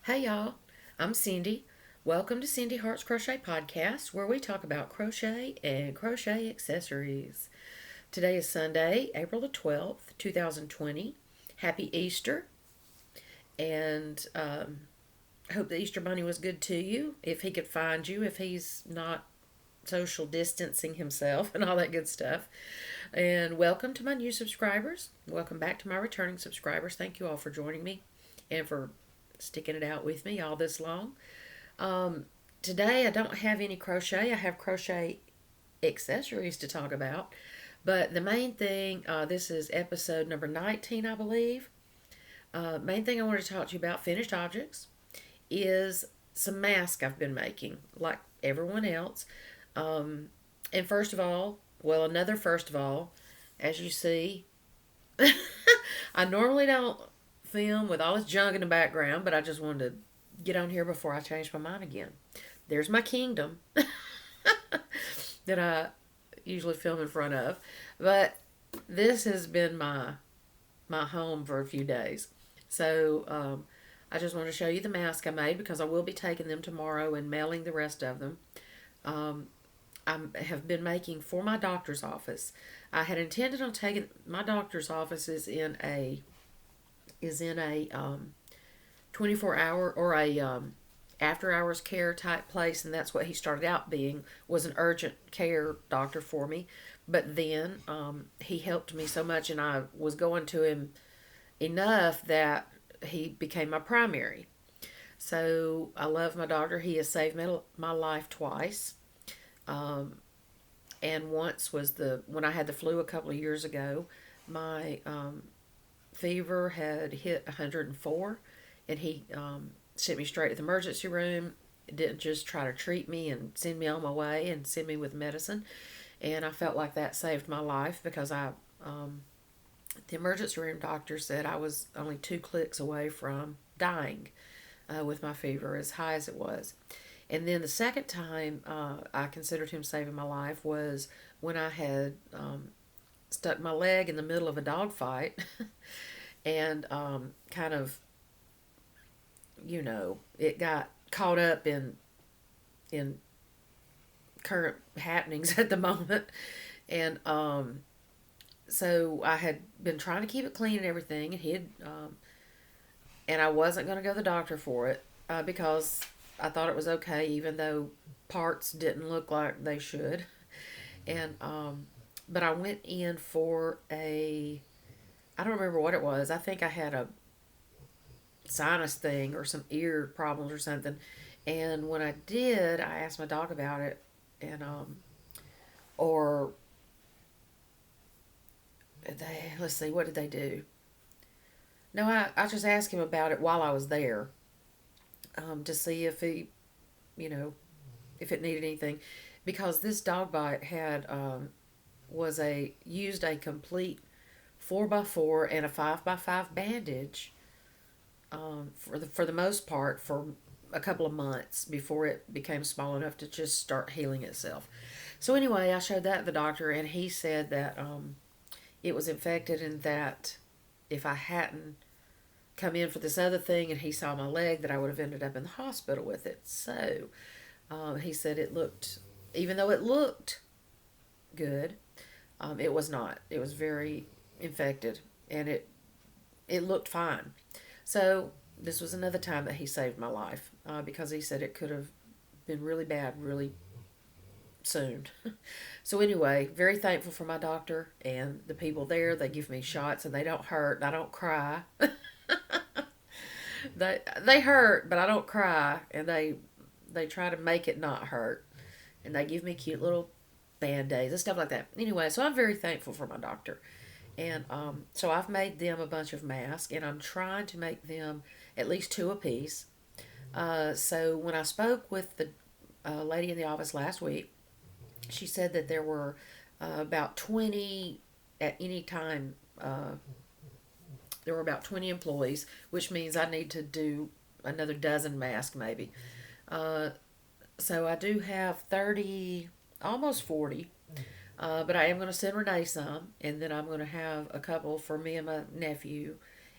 Hey y'all, I'm Cindy. Welcome to Cindy Hearts Crochet Podcast, where we talk about crochet and crochet accessories. Today is Sunday, April the 12th, 2020. Happy Easter, and I hope the Easter Bunny was good to you. If he could find you, if he's not social distancing himself and all that good stuff. And welcome to my new subscribers. Welcome back to my returning subscribers. Thank you all for joining me and for sticking it out with me all this long. Um, Today I don't have any crochet. I have crochet accessories to talk about. But the main thing, this is episode number 19, I believe. Main thing I want to talk to you about, finished objects, is some masks I've been making, like everyone else. And first of all, another first of all, as you see, I normally don't film with all this junk in the background, but I just wanted to get on here before I change my mind again. There's my kingdom that I usually film in front of, but this has been my home for a few days. So I just want to show you the mask I made because I will be taking them tomorrow and mailing the rest of them. Um, I have been making for my doctor's office. I had intended on taking my doctor's office is in a 24-hour or a after hours care type place, and that's what he started out being, was an urgent care doctor for me. But then he helped me so much, and I was going to him enough that he became my primary. So I love my doctor. He has saved my life twice. Um, and once was when I had the flu a couple of years ago. My fever had hit 104, and he sent me straight to the emergency room. Didn't just try to treat me and send me on my way and send me with medicine. And I felt like that saved my life because the emergency room doctor said I was only 2 clicks away from dying with my fever as high as it was. And then the second time I considered him saving my life was when I had stuck my leg in the middle of a dog fight and kind of, it got caught up in current happenings at the moment. And so I had been trying to keep it clean and everything, and and I wasn't going to go to the doctor for it because I thought it was okay, even though parts didn't look like they should. And but I went in for I don't remember what it was. I think I had a sinus thing or some ear problems or something. And when I did, I asked my doc about it, and or let's see, what did they do? No, I just asked him about it while I was there, to see if he, you know, if it needed anything, because this dog bite had used a complete 4x4 and a 5x5 bandage, for the most part, for a couple of months before it became small enough to just start healing itself. So anyway, I showed that to the doctor, and he said that it was infected, and that if I hadn't come in for this other thing and he saw my leg, that I would have ended up in the hospital with it. So he said even though it looked good, it was not. It was very infected, and it looked fine. So this was another time that he saved my life, because he said it could have been really bad really soon. So anyway, very thankful for my doctor and the people there. They give me shots and they don't hurt. I don't cry. They hurt, but I don't cry, and they try to make it not hurt, and they give me cute little band-aids and stuff like that. Anyway, so I'm very thankful for my doctor. And so I've made them a bunch of masks, and I'm trying to make them at least two apiece. So when I spoke with the lady in the office last week, she said that there were about 20 at any time. There were about 20 employees, which means I need to do another dozen masks maybe. So I do have 30, almost 40. But I am going to send Renee some, and then I'm going to have a couple for me and my nephew,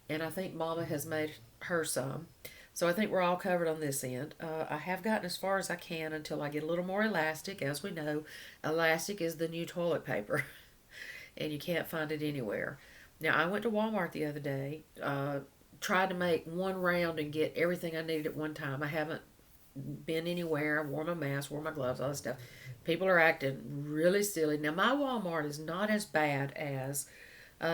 and I think Mama has made her some. So I think we're all covered on this end. I have gotten as far as I can until I get a little more elastic. As we know, elastic is the new toilet paper, and you can't find it anywhere. Now, I went to Walmart the other day, tried to make one round and get everything I needed at one time. I haven't been anywhere. I wore my mask, wore my gloves, all that stuff. People are acting really silly. Now, my Walmart is not as bad as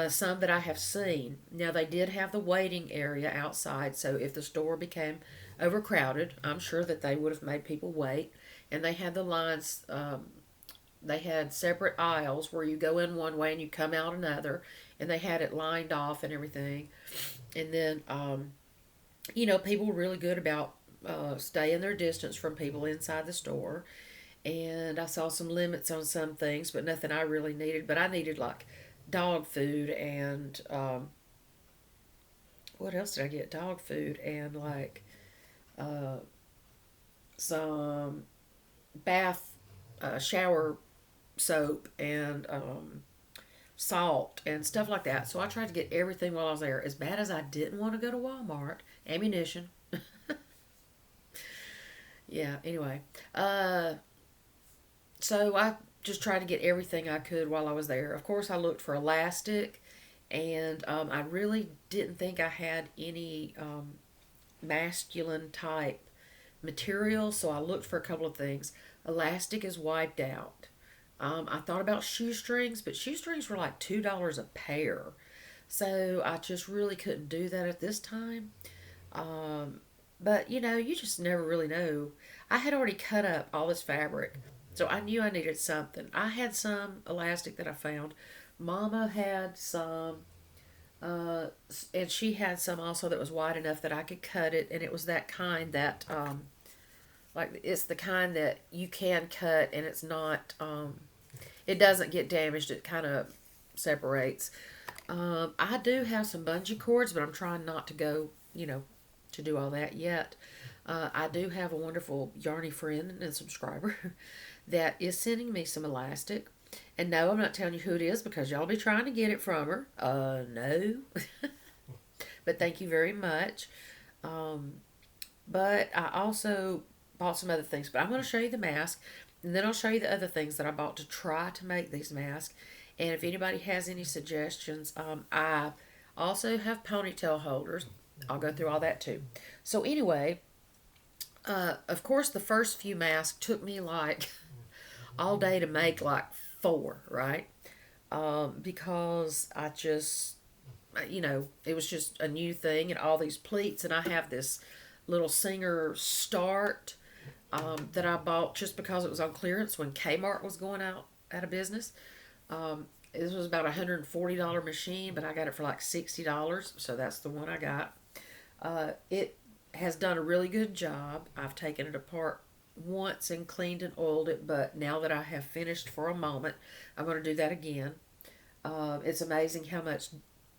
some that I have seen. Now, they did have the waiting area outside, so if the store became overcrowded, I'm sure that they would have made people wait. And they had the lines, they had separate aisles where you go in one way and you come out another, and they had it lined off and everything. And then, people were really good about staying their distance from people inside the store. And I saw some limits on some things, but nothing I really needed. But I needed like dog food and what else did I get? Dog food and like uh, some bath shower soap and salt and stuff like that. So I tried to get everything while I was there. As bad as I didn't want to go to Walmart, ammunition. Yeah, anyway. So I just tried to get everything I could while I was there. Of course, I looked for elastic, and I really didn't think I had any masculine type material, so I looked for a couple of things. Elastic is wiped out. I thought about shoestrings, but shoestrings were like $2 a pair. So I just really couldn't do that at this time. But you just never really know. I had already cut up all this fabric, so I knew I needed something. I had some elastic that I found. Mama had some, and she had some also that was wide enough that I could cut it, and it was that kind that, like, it's the kind that you can cut, and it's not, it doesn't get damaged. It kind of separates. I do have some bungee cords, but I'm trying not to go, to do all that yet. I do have a wonderful yarny friend and subscriber that is sending me some elastic. And no, I'm not telling you who it is because y'all be trying to get it from her. No. But thank you very much. But I also bought some other things. But I'm going to show you the mask. And then I'll show you the other things that I bought to try to make these masks. And if anybody has any suggestions, I also have ponytail holders. I'll go through all that too. So anyway, of course, the first few masks took me like all day to make like 4, right? Because I just, it was just a new thing and all these pleats. And I have this little Singer Start that I bought just because it was on clearance when Kmart was going out of business. This was about a $140 machine, but I got it for like $60, so that's the one I got. It has done a really good job. I've taken it apart once and cleaned and oiled it, but now that I have finished for a moment, I'm going to do that again. It's amazing how much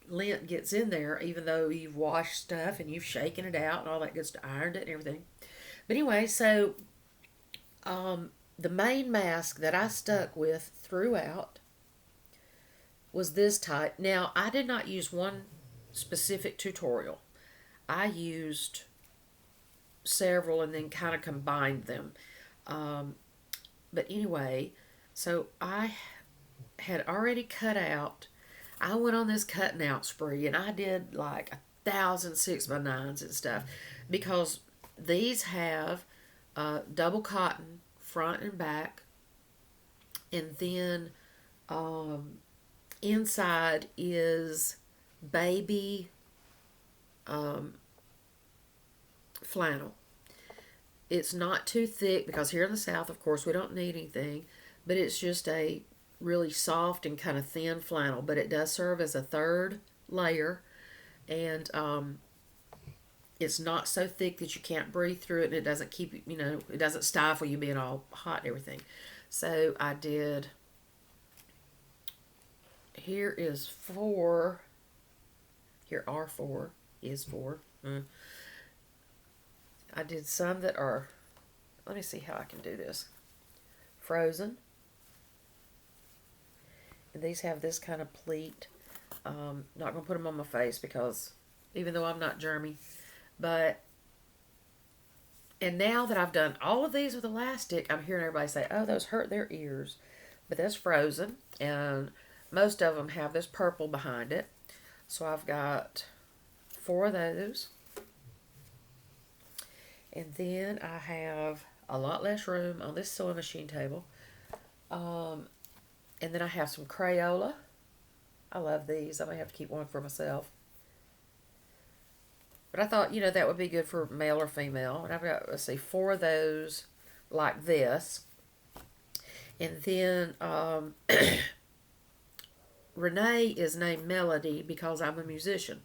lint gets in there, even though you've washed stuff and you've shaken it out and all that good stuff, ironed it and everything. But anyway, so the main mask that I stuck with throughout was this type. Now, I did not use one specific tutorial. I used several and then kind of combined them. But anyway, so I had already cut out. I went on this cutting out spree and I did like 1,000 6x9s and stuff because these have double cotton front and back, and then inside is baby flannel. It's not too thick because here in the South, of course, we don't need anything, but it's just a really soft and kind of thin flannel, but it does serve as a third layer, and it's not so thick that you can't breathe through it, and it doesn't keep it doesn't stifle you being all hot and everything. So I did, here is 4, here are 4, is 4. I did some that are, let me see how I can do this. Frozen. And these have this kind of pleat. Not going to put them on my face because even though I'm not germy, but And now that I've done all of these with elastic, I'm hearing everybody say, oh, those hurt their ears. But that's frozen, and most of them have this purple behind it. So I've got 4 of those. And then I have a lot less room on this sewing machine table. And then I have some Crayola. I love these. I may have to keep one for myself. But I thought, that would be good for male or female. And I've got, let's see, 4 of those like this. And then Renee is named Melody because I'm a musician.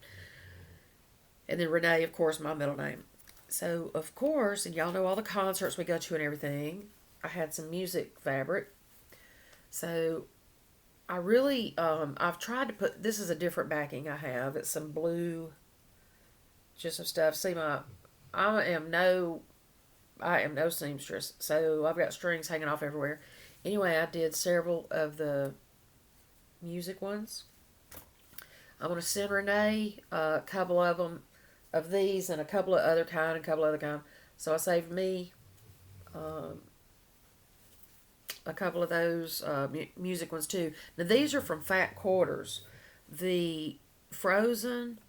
And then Renee, of course, my middle name. So, of course, and y'all know all the concerts we go to and everything, I had some music fabric. So, I really, I've tried to put, this is a different backing I have. It's some blue, just some stuff. See, I am no seamstress. So, I've got strings hanging off everywhere. Anyway, I did several of the music ones. I'm going to send Renee a couple of them, of these, and a couple of other kind, So I saved me a couple of those music ones too. Now these are from Fat Quarters. The Frozen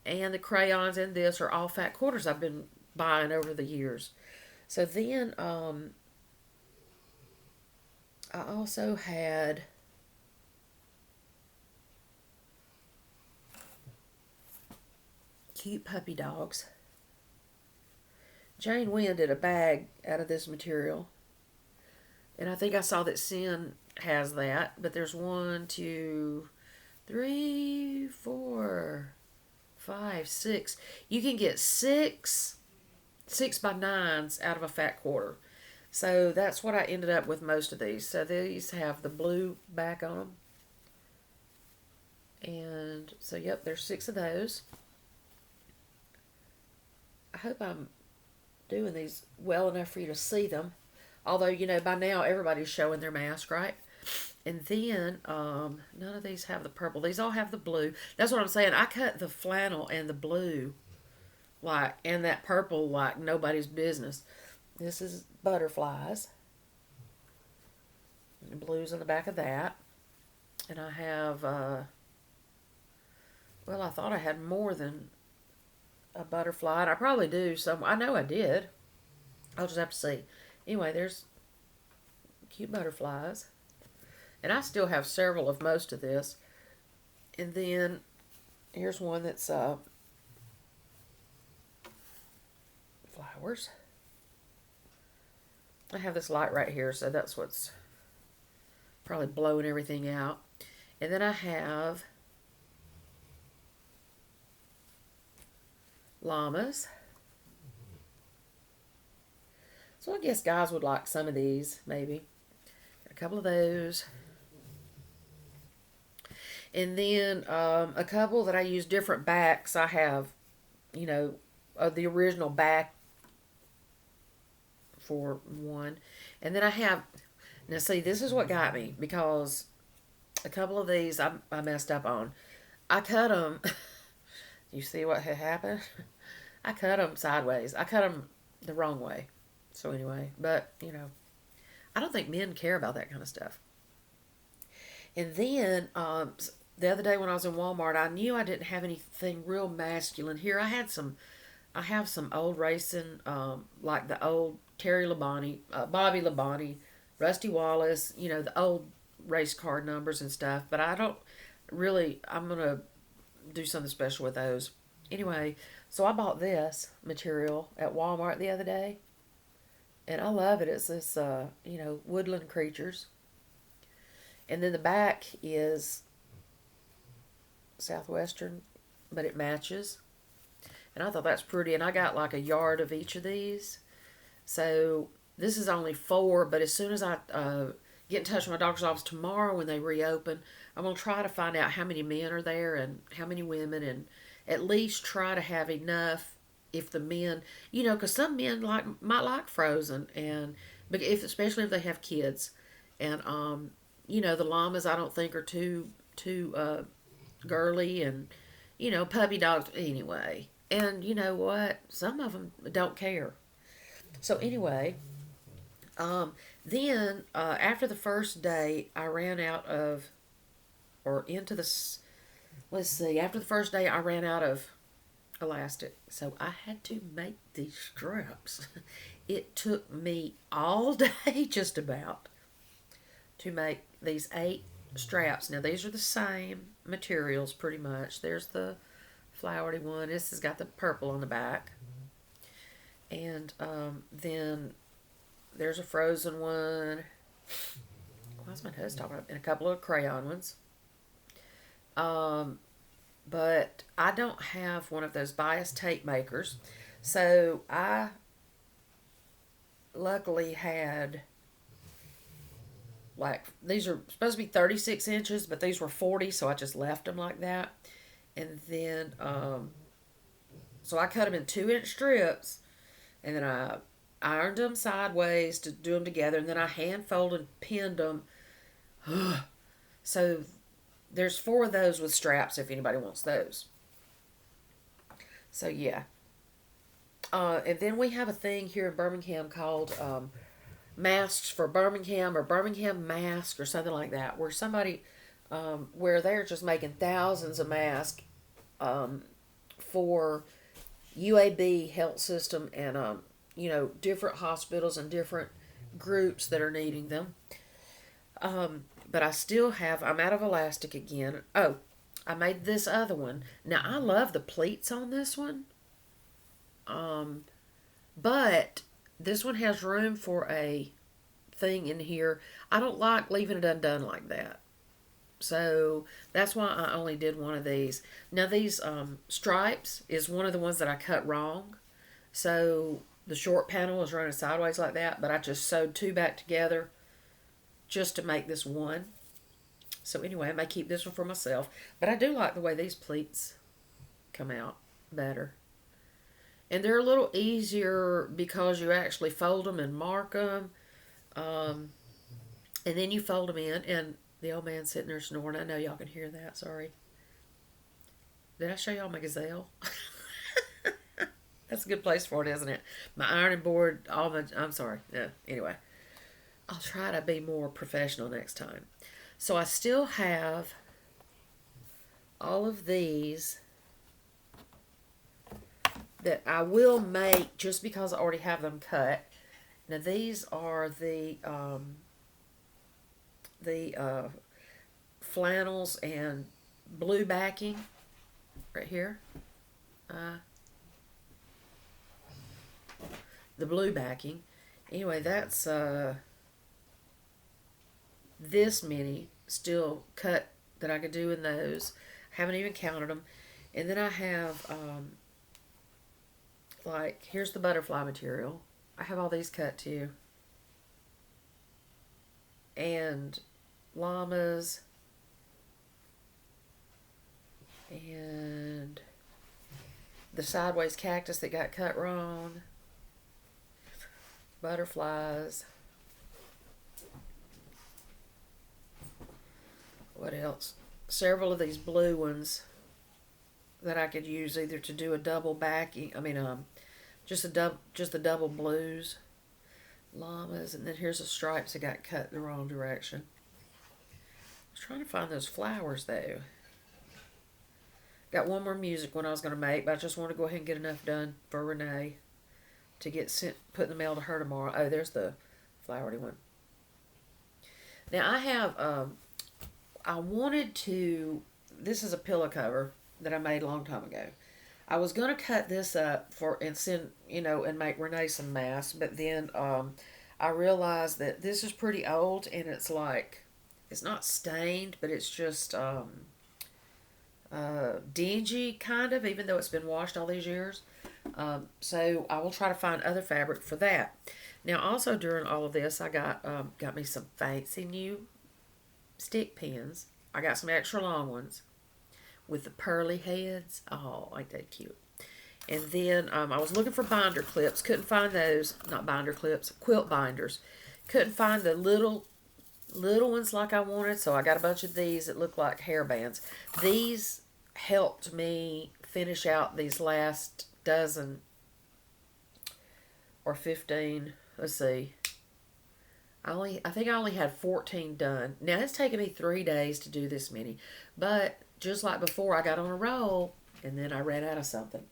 and the crayons in this are all Fat Quarters I've been buying over the years. So then I also had cute puppy dogs. Jane Wynn did a bag out of this material. And I think I saw that Sin has that. But there's 1, 2, 3, 4, 5, 6. You can get 6 6x9s out of a Fat Quarter. So that's what I ended up with most of these. So these have the blue back on them. And so, yep, there's 6 of those. I hope I'm doing these well enough for you to see them. Although, by now everybody's showing their mask, right? And then, none of these have the purple. These all have the blue. That's what I'm saying. I cut the flannel and the blue, and that purple like nobody's business. This is butterflies. And the blue's on the back of that. And I have, I thought I had more than a butterfly. And I probably do. I know I did. I'll just have to see. Anyway, there's cute butterflies. And I still have several of most of this. And then here's one that's flowers. I have this light right here, so that's what's probably blowing everything out. And then I have llamas. So I guess guys would like some of these, maybe. Got a couple of those. And then a couple that I use different backs. I have, the original back for one. And then I have, now see, this is what got me, because a couple of these I messed up on. I cut them, you see what had happened? I cut them sideways. I cut them the wrong way. So anyway, but, I don't think men care about that kind of stuff. And then, the other day when I was in Walmart, I knew I didn't have anything real masculine here. I have some old racing, like the old Terry Labonte, Bobby Labonte, Rusty Wallace, the old race car numbers and stuff. But I don't really, I'm going to do something special with those. Anyway, so I bought this material at Walmart the other day. And I love it. It's this, woodland creatures. And then the back is Southwestern, but it matches. And I thought that's pretty. And I got like a yard of each of these. So this is only 4, but as soon as I get in touch with my doctor's office tomorrow when they reopen, I'm going to try to find out how many men are there and how many women, and at least try to have enough if the men, because some men might like Frozen, and especially if they have kids. And the llamas I don't think are too girly, and puppy dogs anyway. And you know what? Some of them don't care. So anyway, then after the first day, I ran out of, or into the, let's see, after the first day, I ran out of elastic. So I had to make these straps. It took me all day, just about, to make these 8 straps. Now, these are the same materials pretty much. There's the flowery one. This has got the purple on the back. And then there's a frozen one. Why's my nose talking about? And a couple of crayon ones. But I don't have one of those bias tape makers. So I luckily had, like, these are supposed to be 36 inches, but these were 40, so I just left them like that. And then, so I cut them in 2-inch strips, and then I ironed them sideways to do them together, and then I hand folded and pinned them. So there's 4 of those with straps if anybody wants those. So yeah. And then we have a thing here in Birmingham called Masks for Birmingham, or Birmingham Mask, or something like that, where somebody, where they're just making thousands of masks for UAB health system, and you know, different hospitals and different groups that are needing them. But I still have, I'm out of elastic again. Oh, I made this other one. Now, I love the pleats on this one. But this one has room for a thing in here. I don't like leaving it undone like that. So that's why I only did one of these. Now, these stripes is one of the ones that I cut wrong. So the short panel is running sideways like that, but I just sewed 2 back together just to make this one. So anyway, I may keep this one for myself. But I do like the way these pleats come out better. And they're a little easier because you actually fold them and mark them. And then you fold them in. And the old man's sitting there snoring. I know y'all can hear that. Sorry. Did I show y'all my gazelle? That's a good place for it, isn't it? My ironing board, I'm sorry. Yeah, anyway. I'll try to be more professional next time. So I still have all of these that I will make just because I already have them cut. Now these are the flannels and blue backing right here. The blue backing. Anyway, that's this many still cut that I could do in those. Haven't even counted them. And then I have like, here's the butterfly material. I have all these cut too. And llamas. And the sideways cactus that got cut wrong. Butterflies. What else? Several of these blue ones that I could use either to do a double backing. I mean, just the double blues, llamas, and then here's the stripes that got cut the wrong direction. I was trying to find those flowers though. Got one more music one I was going to make, but I just want to go ahead and get enough done for Renee to get sent, put in the mail to her tomorrow. Oh, there's the flowery one. Now I have, I wanted to, this is a pillow cover that I made a long time ago. I was going to cut this up for and send, you know, and make Renee some masks, but then I realized that this is pretty old, and it's like, it's not stained, but it's just dingy kind of, even though it's been washed all these years. So I will try to find other fabric for that. Now also during all of this, I got me some fancy new stick pins. I got some extra long ones with the pearly heads. Oh, ain't that cute. And then I was looking for binder clips. Couldn't find those. Not binder clips. Quilt binders. Couldn't find the little ones like I wanted. So I got a bunch of these that look like hair bands. These helped me finish out these last dozen or 15. Let's see. I think I only had 14 done. Now it's taken me 3 days to do this many, but just like before, I got on a roll and then I ran out of something.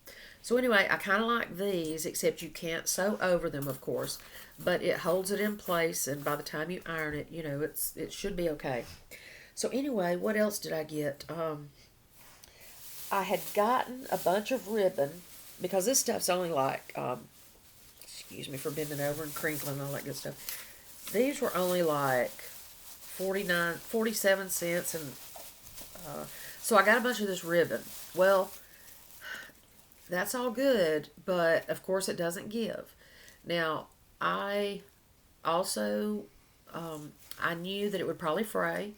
So anyway, I kind of like these, except you can't sew over them, of course, but it holds it in place, and by the time you iron it, you know, it should be okay. So anyway, what else did I get? I had gotten a bunch of ribbon, because this stuff's only like, excuse me for bending over and crinkling and all that good stuff. These were only like 47 cents, and so I got a bunch of this ribbon. Well, that's all good, but of course it doesn't give. Now, I also, I knew that it would probably fray,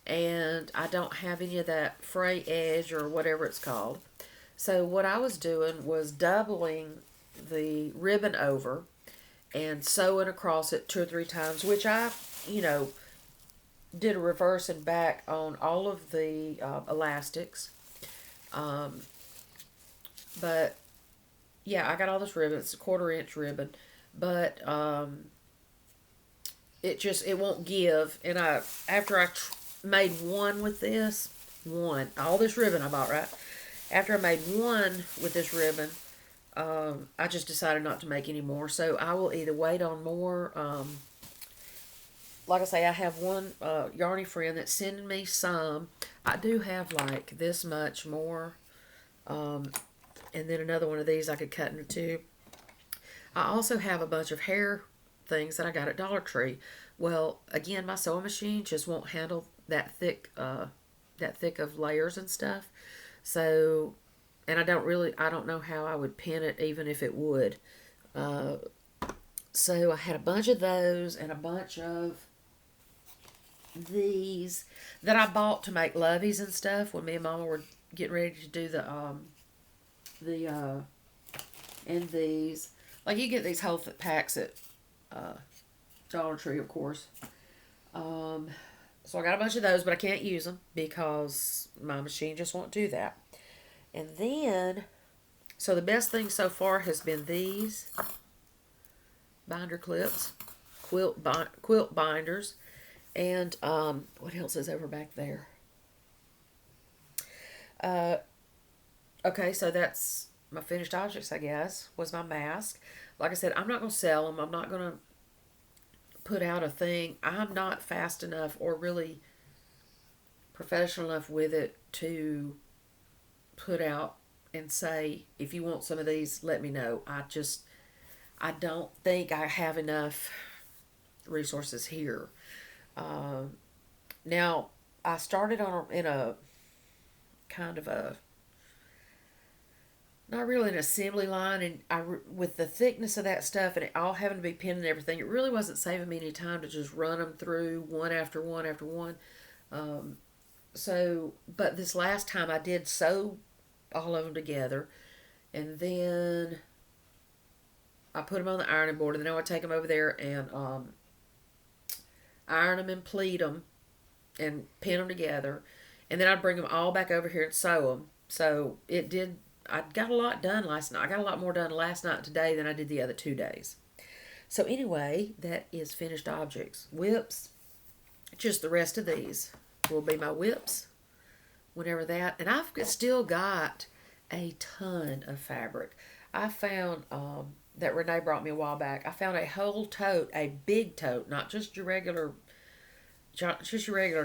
and I don't have any of that fray edge or whatever it's called. So what I was doing was doubling the ribbon over and sewing across it 2 or 3 times, which I, you know, did a reverse and back on all of the elastics. But yeah, I got all this ribbon. It's a 1/4 inch ribbon, but it won't give. And after I made one with this, all this ribbon I bought, right? After I made one with this ribbon, I just decided not to make any more. So I will either wait on more. Like I say, I have one yarny friend that's sending me some. I do have like this much more. And then another one of these I could cut into 2. I also have a bunch of hair things that I got at Dollar Tree. Well, again, my sewing machine just won't handle that thick of layers and stuff. So, and I don't know how I would pin it even if it would. So I had a bunch of those and a bunch of these that I bought to make loveys and stuff when me and Mama were getting ready to do and these. Like, you get these whole packs at Dollar Tree, of course. So I got a bunch of those, but I can't use them because my machine just won't do that. And then, so the best thing so far has been these binder clips, quilt binders, and what else is over back there? Okay, so that's my finished objects, I guess, was my mask. Like I said, I'm not going to sell them. I'm not going to put out a thing. I'm not fast enough or really professional enough with it to put out and say, if you want some of these, let me know. I don't think I have enough resources here. Now, I started in a kind of a, not really an assembly line, and with the thickness of that stuff and it all having to be pinned and everything, it really wasn't saving me any time to just run them through one after one after one. So, but this last time I did sew all of them together, and then I put them on the ironing board, and then I would take them over there and iron them and pleat them and pin them together, and then I'd bring them all back over here and sew them. So I got a lot done last night. I got a lot more done last night and today than I did the other 2 days. So anyway, that is finished objects. Whips, just the rest of these will be my whips whenever that. And I've still got a ton of fabric. I found that Renee brought me a while back. I found a whole tote, a big tote, not just your regular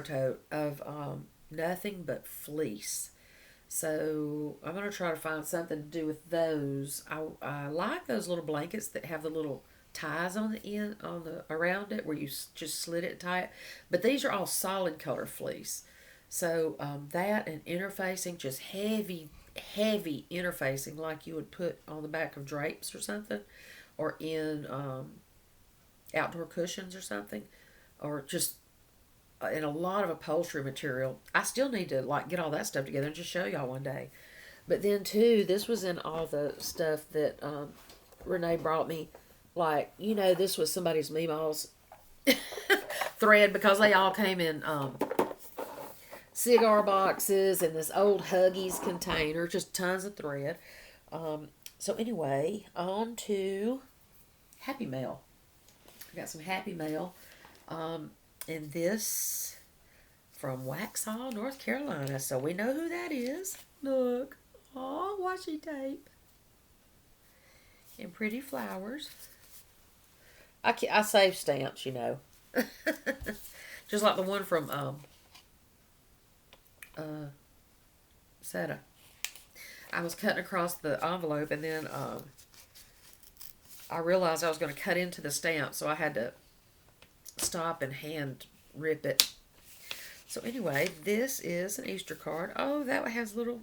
tote of nothing but fleece. So I'm going to try to find something to do with those. I like those little blankets that have the little ties on the end, around it, where you just slit it and tie it. But these are all solid color fleece. So that and interfacing, just heavy interfacing like you would put on the back of drapes or something, or in outdoor cushions or something, or just in a lot of upholstery material. I still need to get all that stuff together and just show y'all one day. But then too, this was in all the stuff that Renee brought me. This was somebody's Meemaw's thread, because they all came in cigar boxes and this old Huggies container, just tons of thread. So anyway, on to Happy Mail. I got some Happy Mail. And this from Waxhaw, North Carolina. So we know who that is. Look. Aw, washi tape. And pretty flowers. I save stamps, you know. Just like the one from Seta. I was cutting across the envelope, and then I realized I was going to cut into the stamp, so I had to stop and hand rip it. So anyway, this is an Easter card. Oh, that one has little,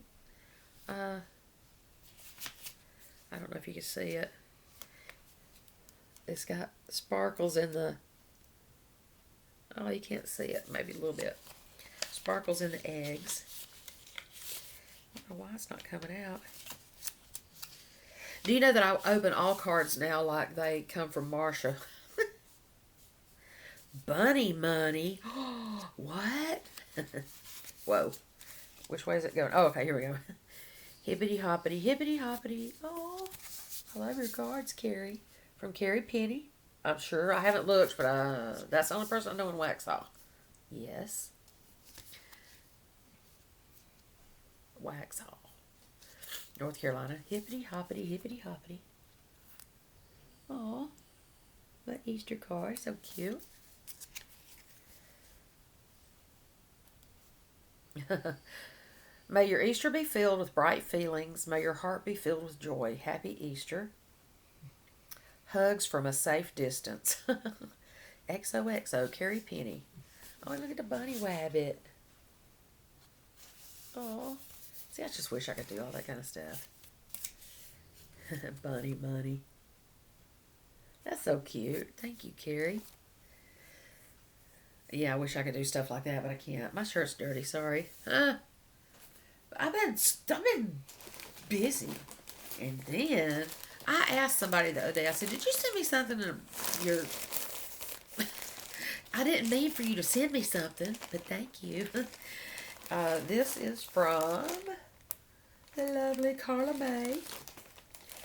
I don't know if you can see it. It's got sparkles in the, oh, you can't see it, maybe a little bit. Sparkles in the eggs. I don't know why it's not coming out. Do you know that I open all cards now like they come from Marsha? Bunny money. What? Whoa. Which way is it going? Oh, okay, here we go. Hippity hoppity, hippity hoppity. Oh, I love your cards, Carrie. From Carrie Penny. I'm sure. I haven't looked, but that's the only person I know in Waxhaw. Yes. Waxhaw, North Carolina. Hippity hoppity, hippity hoppity. Oh, what Easter card. So cute. May your Easter be filled with bright feelings. May your heart be filled with joy. Happy Easter. Hugs from a safe distance. XOXO, Carrie Penny. Oh, look at the bunny wabbit. Oh, see, I just wish I could do all that kind of stuff. Bunny money. That's so cute. Thank you, Carrie. Yeah, I wish I could do stuff like that, but I can't. My shirt's dirty, sorry. I've been busy. And then I asked somebody the other day, I said, did you send me something in your... I didn't mean for you to send me something, but thank you. This is from the lovely Carla Mae.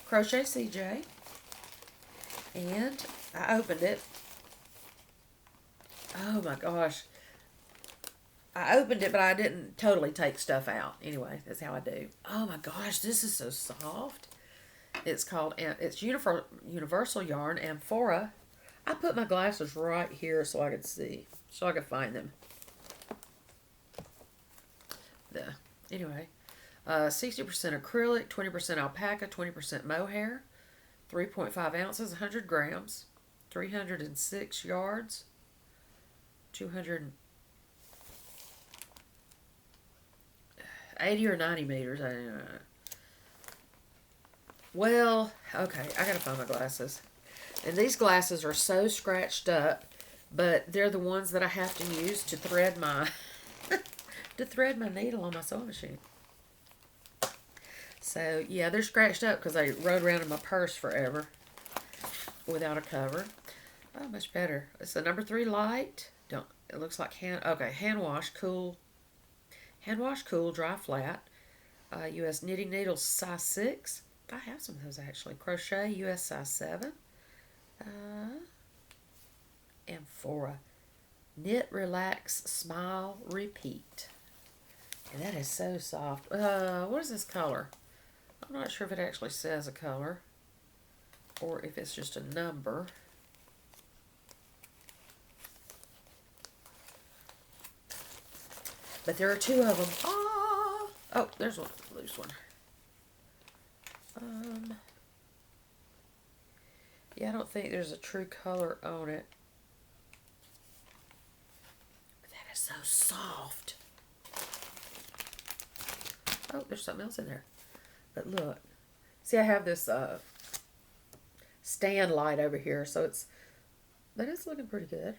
Crochet CJ. And I opened it. Oh my gosh. I opened it, but I didn't totally take stuff out. Anyway, that's how I do. Oh my gosh, this is so soft. It's called, it's Universal Yarn Amphora. I put my glasses right here so I could see, so I could find them. Anyway, 60% acrylic, 20% alpaca, 20% mohair, 3.5 ounces, 100 grams, 306 yards, 280 or 90 meters. I don't know. Well, okay, I gotta find my glasses. And these glasses are so scratched up, but they're the ones that I have to use to thread my needle on my sewing machine. So yeah, they're scratched up because I rode around in my purse forever without a cover. Oh, much better. It's a number 3 light. It looks like hand wash, cool, dry flat. U.S. knitting needles size 6. I have some of those actually. Crochet, U.S. size 7. Amphora. Knit, relax, smile, repeat. And that is so soft. What is this color? I'm not sure if it actually says a color or if it's just a number. But there are 2 of them. Ah! Oh, there's one loose one. Yeah, I don't think there's a true color on it. But that is so soft. Oh, there's something else in there. But look. See, I have this stand light over here, so but it's looking pretty good.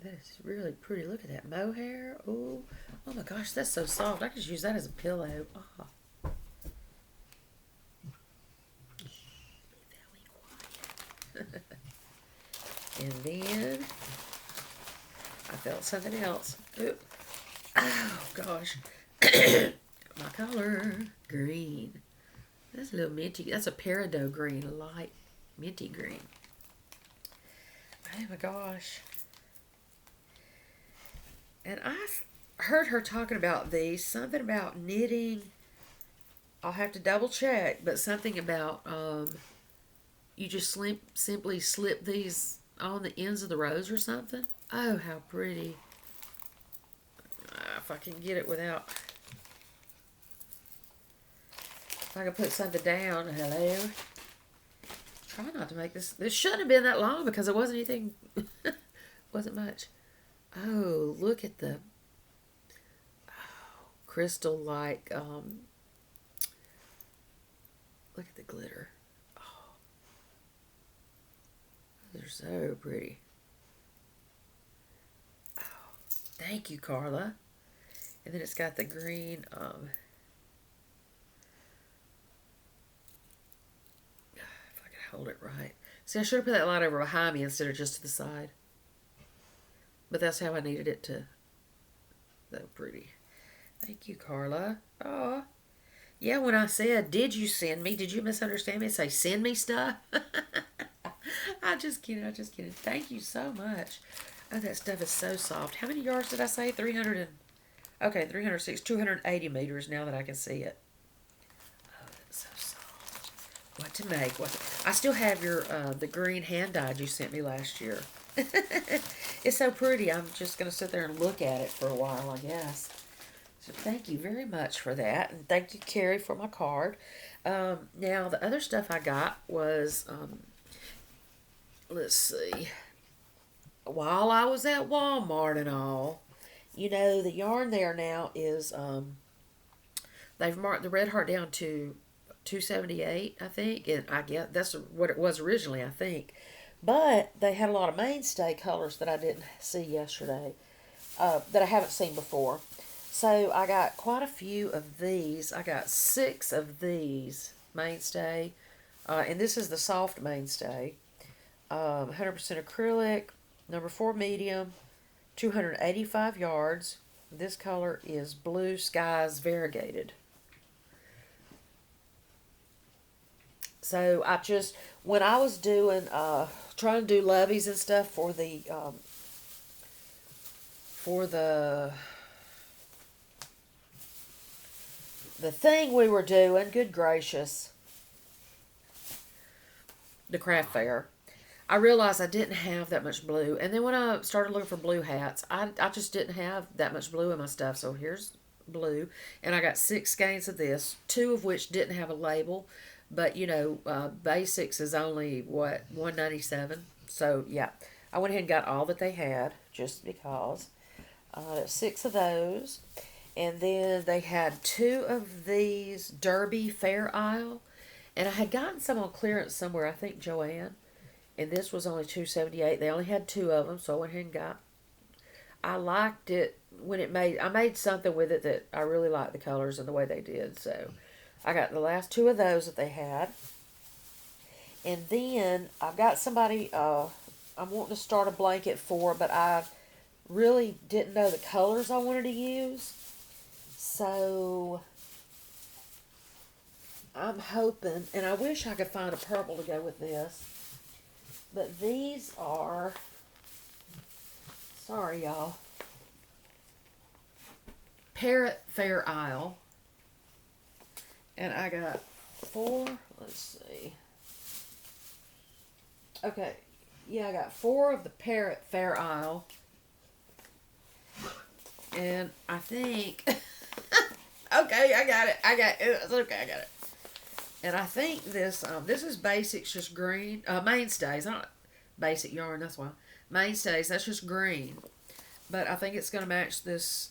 That is really pretty. Look at that mohair. Oh my gosh, that's so soft. I could use that as a pillow. Oh. And then I felt something else. Oop. Oh, gosh. My color, green. That's a little minty. That's a peridot green, a light minty green. Oh, my gosh. And I've heard her talking about these. Something about knitting. I'll have to double check, but something about you just simply slip these on the ends of the rows or something. Oh, how pretty. If I can get it without... If I can put something down. Hello. Try not to make this... This shouldn't have been that long because it wasn't anything... wasn't much. Oh, look at the... crystal like... look at the glitter. Oh, they're so pretty. Oh, thank you, Carla. And then it's got the green... if I can hold it right. See, I should have put that light over behind me instead of just to the side. But that's how I needed it to... So pretty. Thank you, Carla. Oh, yeah, when I said, did you send me? Did you misunderstand me and say, send me stuff? I'm just kidding. I'm just kidding. Thank you so much. Oh, that stuff is so soft. How many yards did I say? 300 and... Okay, 306, 280 meters now that I can see it. Oh, that's so soft. What to make? I still have your the green hand dyed you sent me last year. It's so pretty. I'm just going to sit there and look at it for a while, I guess. So thank you very much for that. And thank you, Carrie, for my card. Now, the other stuff I got was, let's see. While I was at Walmart and all, you know, the yarn there now is, they've marked the Red Heart down to $2.78, I think. And I guess that's what it was originally, I think. But they had a lot of mainstay colors that I didn't see yesterday, that I haven't seen before. So I got quite a few of these. I got 6 of these mainstay. And this is the soft mainstay. 100% acrylic, number 4 medium, 285 yards. This color is Blue Skies Variegated. So I just, when I was doing, trying to do loveys and stuff for the thing we were doing, good gracious, the craft fair, I realized I didn't have that much blue. And then when I started looking for blue hats, I just didn't have that much blue in my stuff. So here's blue. And I got 6 skeins of this, 2 of which didn't have a label. But, you know, basics is only, what, $1.97. So, yeah, I went ahead and got all that they had just because. 6 of those. And then they had 2 of these Derby Fair Isle. And I had gotten some on clearance somewhere, I think Joanne. And this was only $2.78. They only had 2 of them, so I went ahead and got. I liked it when I made something with it that I really liked the colors and the way they did. So I got the last 2 of those that they had. And then I've got somebody I'm wanting to start a blanket for, but I really didn't know the colors I wanted to use. So I'm hoping, and I wish I could find a purple to go with this. But these are, sorry y'all, Parrot Fair Isle. And I got 4, let's see. Okay, yeah, I got 4 of the Parrot Fair Isle. And I think, okay, I got it. It's okay, I got it. And I think this is basics, just green. Mainstays, not basic yarn, that's why. Mainstays, that's just green. But I think it's going to match this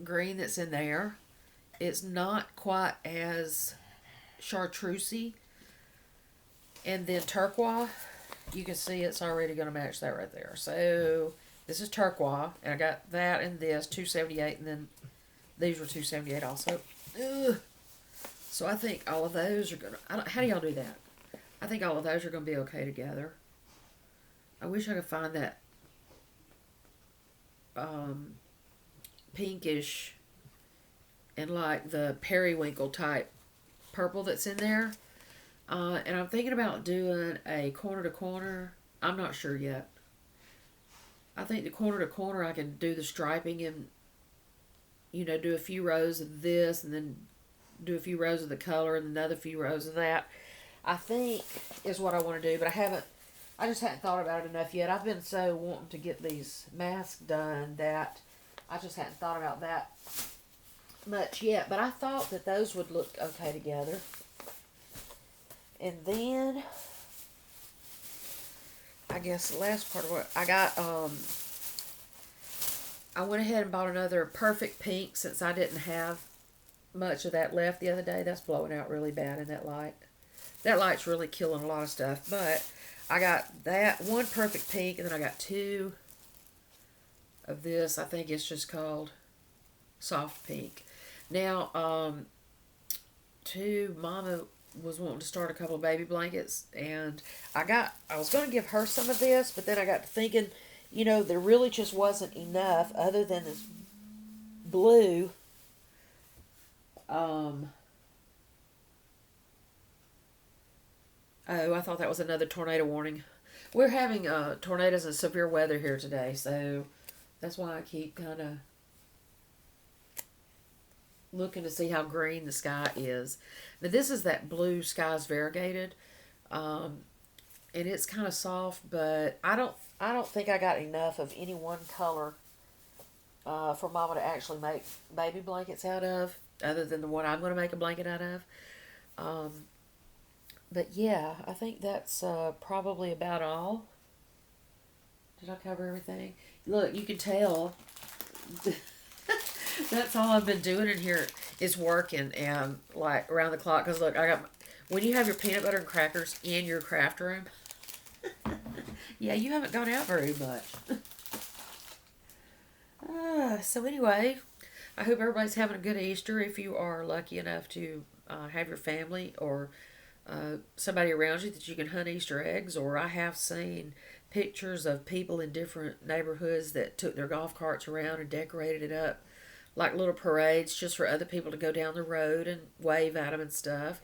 green that's in there. It's not quite as chartreusey. And then turquoise, you can see it's already going to match that right there. So this is turquoise, and I got that and this, $2.78, and then these were $2.78 also. Ugh. So I think all of those are going to... How do y'all do that? I think all of those are going to be okay together. I wish I could find that pinkish and like the periwinkle type purple that's in there. And I'm thinking about doing a corner to corner. I'm not sure yet. I think the corner to corner I can do the striping and, do a few rows of this and then do a few rows of the color and another few rows of that. I think is what I want to do, but I just hadn't thought about it enough yet. I've been so wanting to get these masks done that I just hadn't thought about that much yet. But I thought that those would look okay together. And then, I guess the last part of what I got, I went ahead and bought another perfect pink since I didn't have much of that left the other day. That's blowing out really bad in that light. That light's really killing a lot of stuff. But I got that one perfect pink, and then I got two of this. I think it's just called soft pink. Now, Mama was wanting to start a couple of baby blankets, and I was going to give her some of this, but then I got to thinking, there really just wasn't enough other than this blue. Oh, I thought that was another tornado warning. We're having tornadoes and severe weather here today, so that's why I keep kind of looking to see how green the sky is. Now this is that blue skies variegated, and it's kind of soft, but I don't think I got enough of any one color for Mama to actually make baby blankets out of, other than the one I'm going to make a blanket out of. But yeah, I think that's probably about all. Did I cover everything? Look, you can tell. That's all I've been doing in here is working and like around the clock. Because look, when you have your peanut butter and crackers in your craft room, yeah, you haven't gone out very much. So anyway, I hope everybody's having a good Easter. If you are lucky enough to have your family or somebody around you that you can hunt Easter eggs, or I have seen pictures of people in different neighborhoods that took their golf carts around and decorated it up like little parades just for other people to go down the road and wave at them and stuff.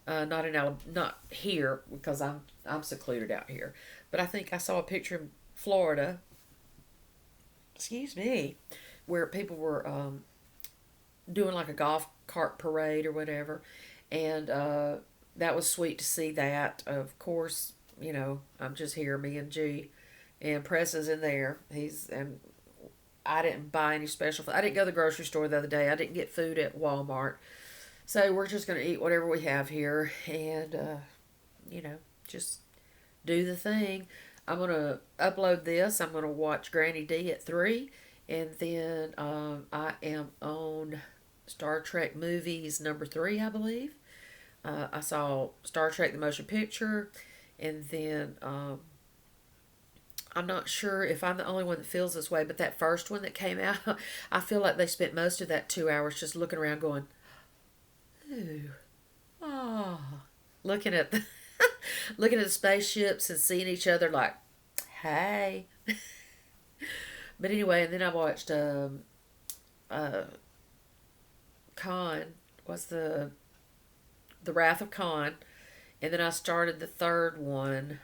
Not here because I'm secluded out here, but I think I saw a picture in Florida. Excuse me, where people were doing like a golf cart parade or whatever, and that was sweet to see that. Of course, I'm just here, me and G, and Press is in there. And I didn't buy any special food. I didn't go to the grocery store the other day. I didn't get food at Walmart. So we're just going to eat whatever we have here and, just do the thing. I'm going to upload this. I'm going to watch Granny D at 3. And then I am on Star Trek movies number 3, I believe. I saw Star Trek the Motion Picture. And then I'm not sure if I'm the only one that feels this way, but that first one that came out, I feel like they spent most of that 2 hours just looking around going, ooh, oh, looking at the, looking at the spaceships and seeing each other like, hey. But anyway, and then I watched Khan, was the Wrath of Khan, and then I started the third one.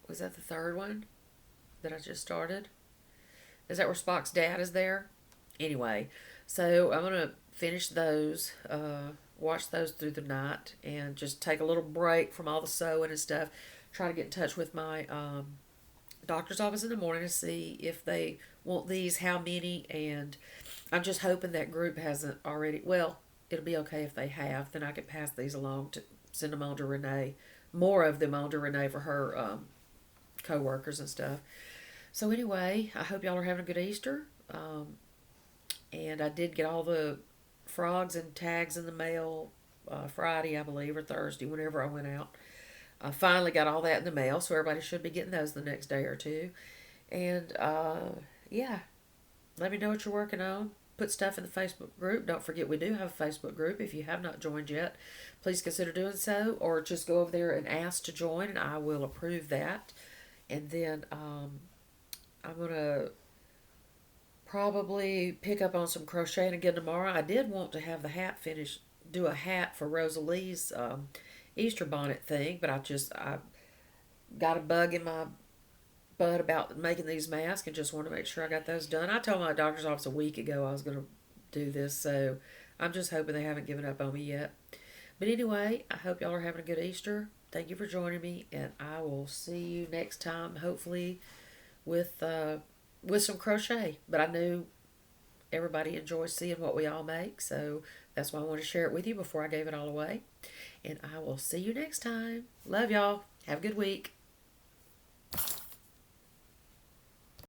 Was that the third one that I just started? Is that where Spock's dad is there? Anyway, so I'm going to finish those, watch those through the night, and just take a little break from all the sewing and stuff. Try to get in touch with my doctor's office in the morning to see if they want these, how many, and I'm just hoping that group hasn't already. Well, it'll be okay if they have. Then I can pass these along to send them on to Renee. More of them on to Renee for her co-workers and stuff. So anyway, I hope y'all are having a good Easter. And I did get all the frogs and tags in the mail Friday, I believe, or Thursday, whenever I went out. I finally got all that in the mail, so everybody should be getting those the next day or two. And yeah, let me know what you're working on. Put stuff in the Facebook group. Don't forget we do have a Facebook group. If you have not joined yet, please consider doing so, or just go over there and ask to join, and I will approve that. And then I'm going to probably pick up on some crocheting again tomorrow. I did want to have the hat finished, do a hat for Rosalie's Easter bonnet thing, but I got a bug in my butt about making these masks and just want to make sure I got those done. I told my doctor's office a week ago I was going to do this, so I'm just hoping they haven't given up on me yet. But anyway, I hope y'all are having a good Easter. Thank you for joining me, and I will see you next time, hopefully with some crochet. But I knew everybody enjoys seeing what we all make, so that's why I want to share it with you before I gave it all away. And I will see you next time. Love y'all. Have a good week.